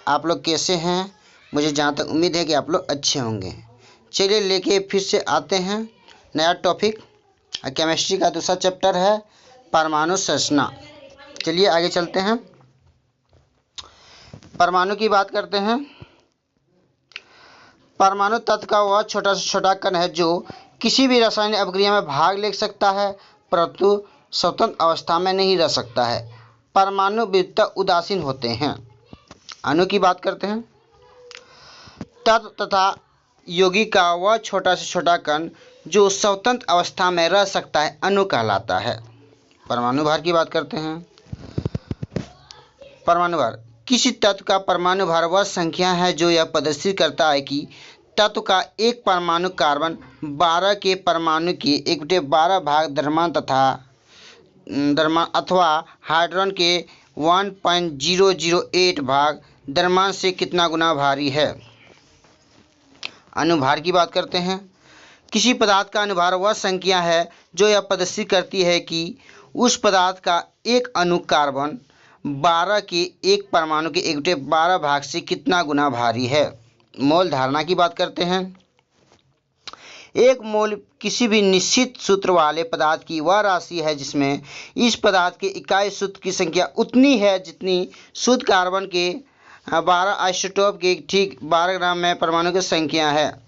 आप लोग कैसे हैं? मुझे जहाँ तक उम्मीद है कि आप लोग अच्छे होंगे। चलिए लेके फिर से आते हैं नया टॉपिक। केमिस्ट्री का दूसरा चैप्टर है परमाणु संरचना। चलिए आगे चलते हैं, परमाणु की बात करते हैं। परमाणु तत्व का वह छोटा से छोटा कण है जो किसी भी रासायनिक अभिक्रिया में भाग ले सकता है परंतु स्वतंत्र अवस्था में नहीं रह सकता है। परमाणु विद्युत उदासीन होते हैं। अणु की बात करते हैं। तत्व तथा यौगिक का वह छोटा से छोटा कण जो स्वतंत्र अवस्था में रह सकता है अणु कहलाता है। परमाणु भार की बात करते हैं। परमाणु भार किसी तत्व का परमाणु भार वह संख्या है जो यह प्रदर्शित करता है कि तत्व का एक परमाणु कार्बन 12 के परमाणु के 1/12 भाग द्रव्यमान अथवा हाइड्रोजन के 1.008 भाग द्रव्यमान से कितना गुना भारी है। अनुभार की बात करते हैं। किसी पदार्थ का अनुभार वह संख्या है जो यह प्रदर्शित करती है कि उस पदार्थ का एक अणु कार्बन 12 के एक परमाणु के 1/12 भाग से कितना गुना भारी है। मोल धारणा की बात करते हैं। एक मोल किसी भी निश्चित सूत्र वाले पदार्थ की वह राशि है जिसमें इस पदार्थ के इकाई सूत्र की संख्या उतनी है जितनी शुद्ध कार्बन के 12 आइसोटोप के ठीक 12 ग्राम में परमाणु की संख्या है।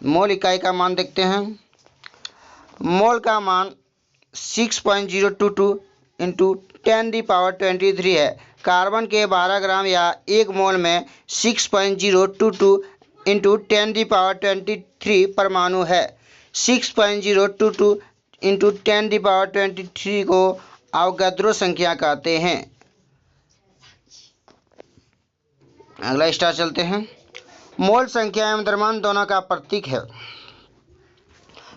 मोल इकाई का मान देखते हैं। मोल का मान 6.022 इंटू 10⁻23 है। कार्बन के 12 ग्राम या एक मोल में 6.022 इंटू 10⁻23 परमाणु है। 6.022 इंटू 10⁻23 को अवोगाद्रो संख्या कहते हैं। अगला स्टार चलते हैं। मोल संख्या एवं द्रव्यमान दोनों का प्रतीक है।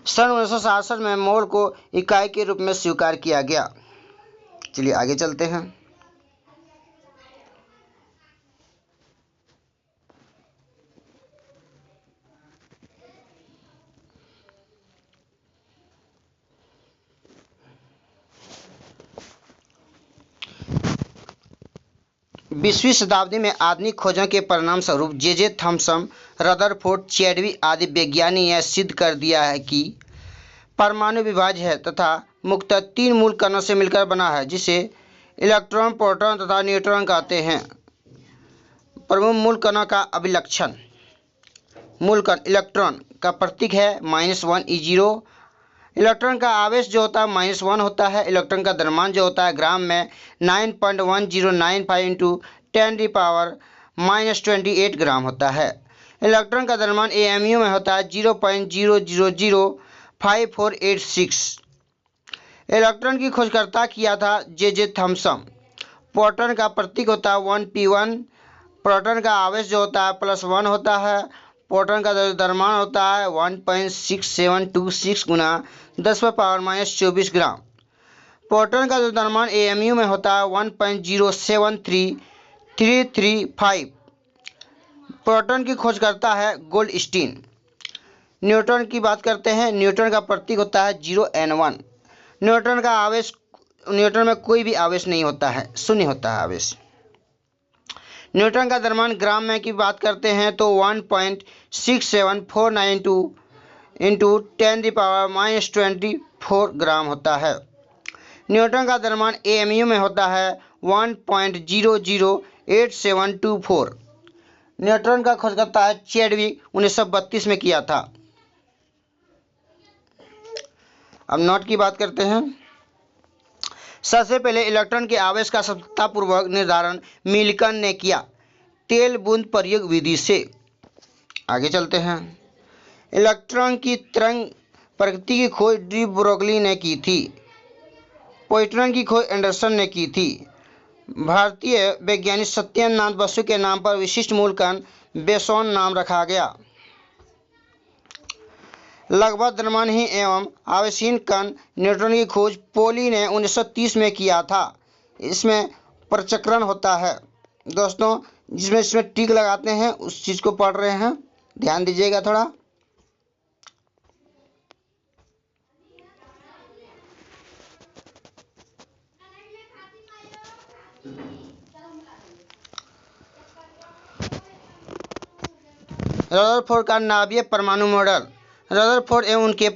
सन 1966 में मोल को इकाई के रूप में स्वीकार किया गया। चलिए आगे चलते हैं। बीसवीं शताब्दी में आधुनिक खोजों के परिणाम स्वरूप जे थॉमसन, रदरफोर्ड, चैडविक आदि वैज्ञानिक यह सिद्ध कर दिया है कि परमाणु विभाज्य है तथा मुख्यतः 3 मूल कणों से मिलकर बना है जिसे इलेक्ट्रॉन, प्रोटॉन तथा न्यूट्रॉन कहते हैं। प्रमुख मूल कणों का अभिलक्षण। मूल कण इलेक्ट्रॉन का प्रतीक है -1 E0। इलेक्ट्रॉन का आवेश जो होता है -1 होता है। इलेक्ट्रॉन का द्रव्यमान जो होता है ग्राम में 9.1095 इंटू 10⁻28 ग्राम होता है। इलेक्ट्रॉन का द्रव्यमान AMU में होता है 0.000548 इलेक्ट्रॉन की खोजकर्ता किया था जे थॉमसन। प्रोटॉन का प्रतीक होता है 1p1। प्रोटॉन का आवेश जो होता है +1 होता है। प्रोटॉन का द्रव्यमान होता है 1.6726 गुना 10⁻⁻24 ग्राम। प्रोटॉन का द्रव्यमान AMU में होता है 1.073335। प्रोटॉन की खोजकर्ता है गोल्डस्टीन। न्यूट्रॉन की बात करते हैं। न्यूट्रॉन का प्रतीक होता है 0N1। न्यूट्रॉन में कोई भी आवेश नहीं होता है, शून्य होता है आवेश। न्यूट्रॉन का द्रव्यमान ग्राम में की बात करते हैं तो 1.67492 इंटू 10⁻⁻24 ग्राम होता है। न्यूट्रॉन का द्रव्यमान AMU में होता है 1.008724। न्यूट्रॉन का खोजकर्ता है चैडविक, 1932 में किया था। अब नोट की बात करते हैं। सबसे पहले इलेक्ट्रॉन के आवेश का सफलतापूर्वक निर्धारण मिल्टन ने किया तेल बूंद प्रयोग विधि से। आगे चलते हैं। इलेक्ट्रॉन की तरंग प्रकृति की खोज डी ब्रोगली ने की थी। पॉइट्रॉन की खोज एंडरसन ने की थी। भारतीय वैज्ञानिक सत्येंद्रनाथ बसु के नाम पर विशिष्ट मूल कण बोसॉन नाम रखा गया। लगभग द्रव्यमानहीन एवं आवेशहीन कण न्यूट्रॉन की खोज पॉली ने 1930 में किया था। इसमें प्रचक्रण होता है। दोस्तों जिसमें टिक लगाते हैं उस चीज़ को पढ़ रहे हैं, ध्यान दीजिएगा थोड़ा। रदरफोर्ड का नाभिकीय परमाणु मॉडल। रदरफोर्ड एवं उनके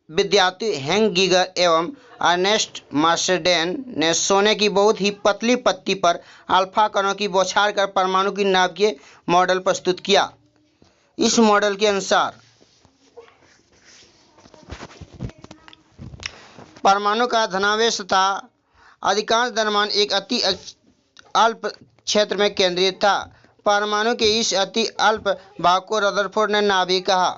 विद्यार्थी हैंक गीगर एवं अर्नेस्ट मार्शडेन ने सोने की बहुत ही पतली पत्ती पर अल्फा कणों की बौछार कर परमाणु की नाभिकीय मॉडल प्रस्तुत किया। इस मॉडल के अनुसार परमाणु का धनावेश तथा अधिकांश द्रव्यमान एक अति अल्प क्षेत्र में केंद्रित था। परमाणु के इस अति अल्प भाग को रदरफोर्ड ने नाभिक कहा।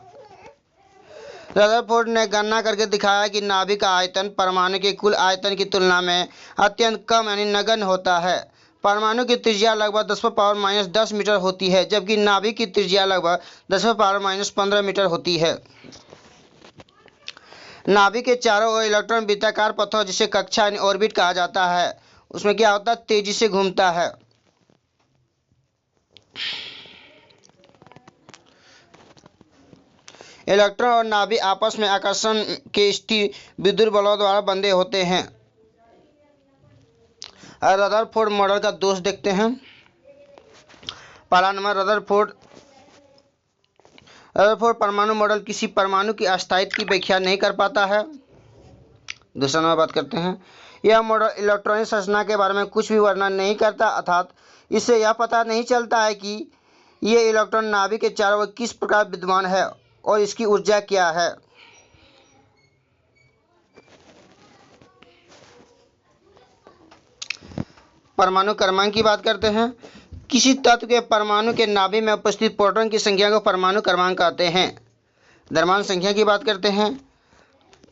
रदरफोर्ड ने गणना करके दिखाया कि नाभिक का आयतन परमाणु के कुल आयतन की तुलना में अत्यंत कम यानी नगण्य होता है। परमाणु की त्रिज्या लगभग 10⁻−10 मीटर होती है, जबकि नाभिक की त्रिज्या लगभग 10⁻−15 मीटर होती है। नाभिक के चारों ओर इलेक्ट्रॉन वृत्ताकार पथों जिसे कक्षा यानी ऑर्बिट कहा जाता है, उसमें क्या होता है, तेजी से घूमता है। इलेक्ट्रॉन और नाभिक आपस में आकर्षण के स्थिर विद्युत बलों द्वारा बंधे होते हैं। रदरफोर्ड मॉडल का दोष देखते हैं। पहला नंबर, रदरफोर्ड परमाणु मॉडल किसी परमाणु की अस्थायित्व की व्याख्या नहीं कर पाता है। दूसरा नंबर बात करते हैं, यह मॉडल इलेक्ट्रॉनिक संरचना के बारे में कुछ भी वर्णन नहीं करता, अर्थात इससे यह पता नहीं चलता है कि ये इलेक्ट्रॉन नाभिक के चारों ओर किस प्रकार विद्यमान है और इसकी ऊर्जा क्या है। परमाणु क्रमांक की बात करते हैं। किसी तत्व के परमाणु के नाभिक में उपस्थित प्रोटॉन की संख्या को परमाणु क्रमांक कहते हैं। द्रव्यमान संख्या की बात करते हैं।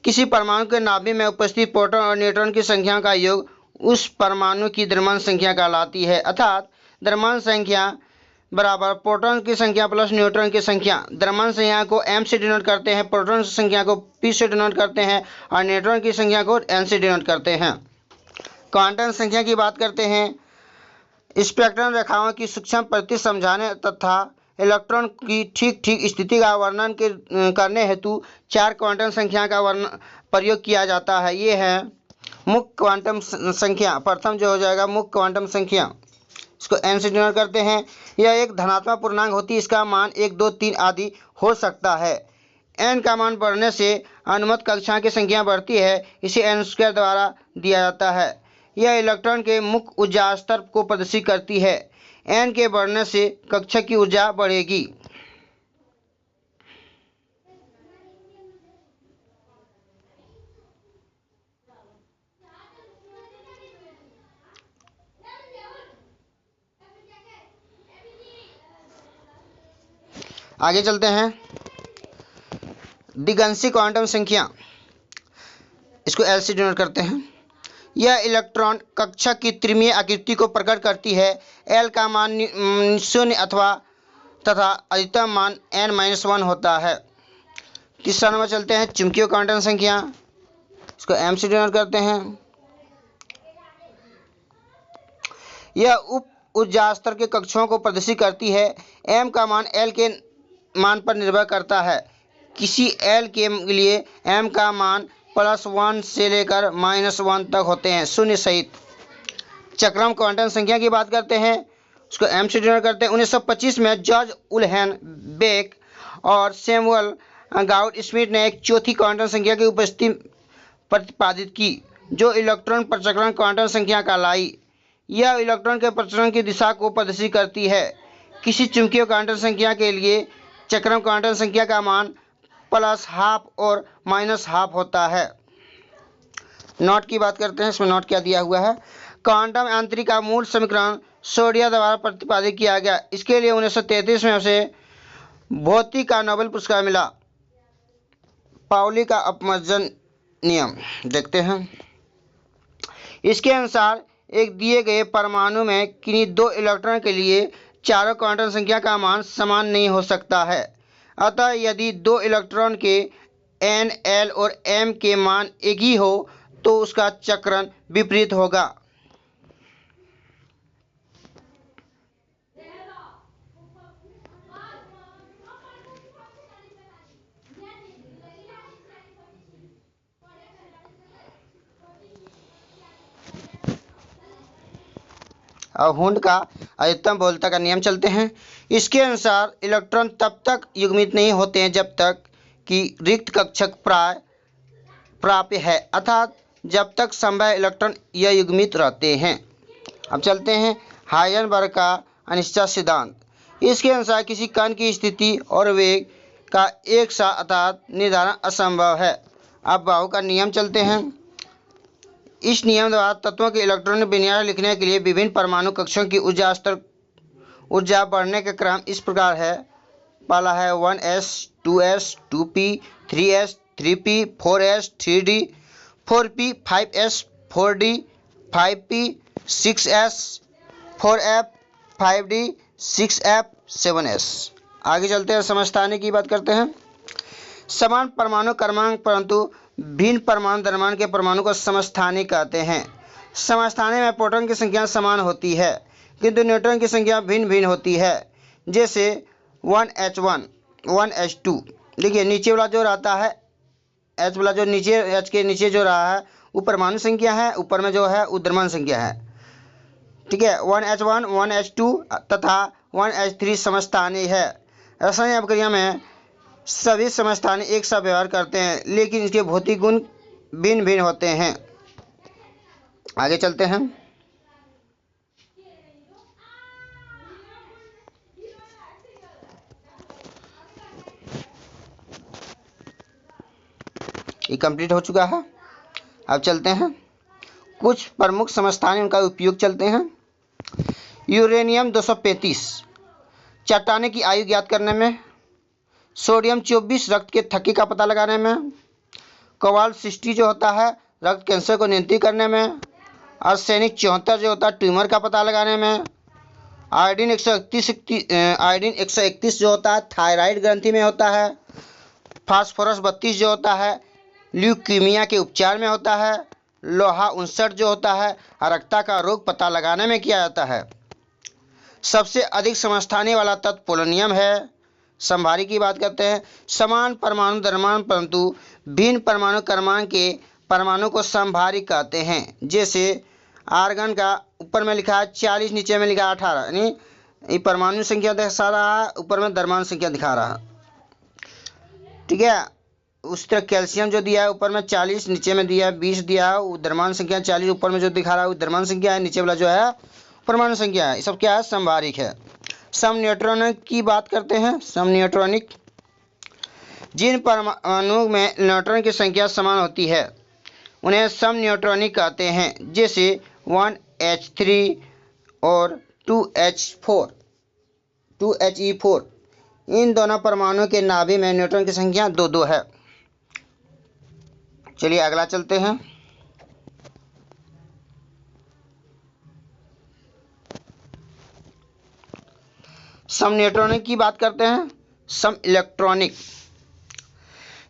किसी परमाणु के नाभिक में उपस्थित प्रोटॉन और न्यूट्रॉन की संख्या का योग उस परमाणु की द्रव्यमान संख्या कहलाती है, अर्थात द्रव्यमान संख्या बराबर प्रोटॉन की संख्या प्लस न्यूट्रॉन की संख्या। द्रव्यमान संख्या को m से डिनोट करते हैं, प्रोटॉन की संख्या को p से डिनोट करते हैं और न्यूट्रॉन की संख्या को n से डिनोट करते हैं। क्वांटम संख्या की बात करते हैं। स्पेक्ट्रम रेखाओं की सूक्ष्म प्रकृति समझाने तथा इलेक्ट्रॉन की ठीक ठीक स्थिति का वर्णन करने हेतु 4 क्वांटम संख्या का प्रयोग किया जाता है। ये है मुख्य क्वांटम संख्या। प्रथम जो हो जाएगा मुख्य क्वांटम संख्या, इसको n से डिनोट करते हैं। यह एक धनात्मक पूर्णांक होती है, इसका मान 1, 2, 3 आदि हो सकता है। n का मान बढ़ने से अनुमत कक्षाओं की संख्या बढ़ती है, इसे n² द्वारा दिया जाता है। यह इलेक्ट्रॉन के मुख्य ऊर्जा स्तर को प्रदर्शित करती है। n के बढ़ने से कक्षा की ऊर्जा बढ़ेगी। आगे चलते हैं। दिगंशी क्वांटम संख्या, इसको L से डिनोट करते हैं। यह इलेक्ट्रॉन कक्षा की त्रिमीय आकृति को प्रकट करती है। L का मान 0 अथवा तथा अधिकतम मान n-1 होता है। तीसरा नंबर चलते हैं, चुंबकीय क्वांटम संख्या, इसको m से डिनोट करते हैं। यह उप ऊर्जा स्तर के कक्षाओं को प्रदर्शित करती है। m का मान L के मान पर निर्भर करता है। किसी L के लिए m का मान +1 से लेकर -1 तक होते हैं, शून्य सहित। चक्रम क्वांटम संख्या की बात करते हैं, उसको m से डिनोट करते हैं। 1925 में जॉर्ज उलहन बेक और सैमुअल गाउड स्मिथ ने एक चौथी क्वांटम संख्या की उपस्थिति प्रतिपादित की, जो इलेक्ट्रॉन प्रचक्रण क्वांटम संख्या कहलाई। यह इलेक्ट्रॉन के प्रचलन की दिशा को प्रदर्शित करती है। किसी चुंबकीय क्वांटम संख्या के लिए चक्रम क्वांटम संख्या का मान +½ और -½ होता है। नोट की बात करते हैं, इसमें नोट क्या दिया हुआ है। क्वांटम यांत्रिकी का मूल समीकरण सोडिया द्वारा प्रतिपादित किया गया। इसके लिए 1933 में उसे भौतिकी का नोबेल पुरस्कार मिला। पाउली का अपवर्जन नियम देखते हैं। इसके अनुसार एक दिए गए परमाणु में किन्हीं 2 इलेक्ट्रॉन के लिए चारों क्वांटम संख्या का मान समान नहीं हो सकता है। अतः यदि 2 इलेक्ट्रॉन के n, l और m के मान एक ही हो तो उसका चक्रण विपरीत होगा। और हुंड का अधिकतम बहुलता का नियम चलते हैं। इसके अनुसार इलेक्ट्रॉन तब तक युग्मित नहीं होते हैं जब तक कि रिक्त कक्षक प्राप्य है, अर्थात जब तक संभव इलेक्ट्रॉन यह युग्मित रहते हैं। अब चलते हैं हाइजेनबर्ग का अनिश्चितता सिद्धांत। इसके अनुसार किसी कण की स्थिति और वेग का एक साथ अर्थात निर्धारण असंभव है। अब बाहु का नियम चलते हैं। इस नियम द्वारा तत्वों के इलेक्ट्रॉनिक विन्यास लिखने के लिए विभिन्न परमाणु कक्षों की ऊर्जा बढ़ने का क्रम इस प्रकार है। पहला है 1s 2s 2p 3s 3p 4s 3d 4p 5s 4d 5p 6s 4f 5d 6f 7s। आगे चलते हैं, समस्थानिक की बात करते हैं। समान परमाणु क्रमांक परंतु भिन्न परमाणु द्रव्यमान के परमाणु को समस्थानिक कहते हैं। समस्थानिक में प्रोटॉन की संख्या समान होती है किंतु न्यूट्रॉन की संख्या भिन्न भिन्न होती है। जैसे 1h1 1h2। देखिए नीचे वाला जो रहता है h वाला जो नीचे h के नीचे जो रहा है वो परमाणु संख्या है, ऊपर में जो है वो द्रव्यमान संख्या है। ठीक है, 1h1 1h2 तथा 1h3 समस्थानिक है। रासायनिक अभिक्रिया में सभी समस्थानिक एक साथ व्यवहार करते हैं लेकिन इसके भौतिक गुण भिन्न भिन्न होते हैं। आगे चलते हैं। ये कंप्लीट हो चुका है। अब चलते हैं कुछ प्रमुख समस्थानिक उनका उपयोग चलते हैं। यूरेनियम 235 चट्टाने की आयु ज्ञात करने में, सोडियम 24 रक्त के थक्के का पता लगाने में, कोबाल्ट 60 जो होता है रक्त कैंसर को नियंत्रित करने में, आर्सेनिक 74 जो होता है ट्यूमर का पता लगाने में, आयोडीन 131 जो होता है थायराइड ग्रंथि में होता है, फास्फोरस 32 जो होता है ल्यूकीमिया के उपचार में होता है, लोहा 59 जो होता है अरक्ता का रोग पता लगाने में किया जाता है। सबसे अधिक समस्थानिक वाला तत्व पोलोनियम है। समभारी की बात करते हैं। समान परमाणु द्रव्यमान परंतु भिन्न परमाणु क्रमांक के परमाणु को समभारी कहते हैं। जैसे आर्गन का ऊपर में लिखा है 40, नीचे में लिखा है 18, यानी ये परमाणु संख्या दिखा रहा है, ऊपर में द्रव्यमान संख्या दिखा रहा है। ठीक है, उस तरह कैल्शियम जो दिया है ऊपर में 40, नीचे में दिया है 20 दिया है, वो द्रव्यमान संख्या 40, ऊपर में जो दिखा रहा है वो द्रव्यमान संख्या है, नीचे वाला जो है परमाणु संख्या है। ये सब क्या है, समभारिक है। समन्यूट्रॉनिक की बात करते हैं। समन्यूट्रॉनिक जिन परमाणु में न्यूट्रॉन की संख्या समान होती है उन्हें समन्यूट्रॉनिक कहते हैं। जैसे 1h3 और 2he4। इन दोनों परमाणुओं के नाभि में न्यूट्रॉन की संख्या 2 है। चलिए अगला चलते हैं। सम न्यूट्रॉनिक की बात करते हैं। सम इलेक्ट्रॉनिक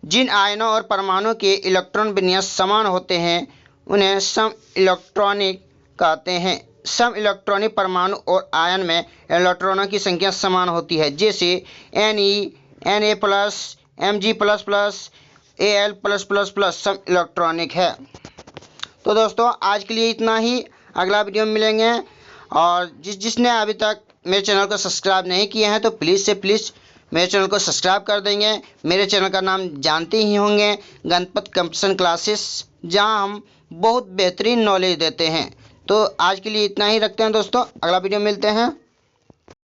जिन आयनों और परमाणु के इलेक्ट्रॉन विन्यास समान होते हैं उन्हें सम इलेक्ट्रॉनिक कहते हैं। सम इलेक्ट्रॉनिक परमाणु और आयन में इलेक्ट्रॉनों की संख्या समान होती है। जैसे Ne Na plus Mg plus plus Al plus plus plus सम इलेक्ट्रॉनिक है। तो दोस्तों आज के लिए इतना ही, अगला वीडियो में मिलेंगे। और जिसने अभी तक मेरे चैनल को सब्सक्राइब नहीं किया है तो प्लीज़ से प्लीज़ मेरे चैनल को सब्सक्राइब कर देंगे। मेरे चैनल का नाम जानते ही होंगे, गणपत कंप्यूटर क्लासेस, जहां हम बहुत बेहतरीन नॉलेज देते हैं। तो आज के लिए इतना ही रखते हैं दोस्तों, अगला वीडियो मिलते हैं।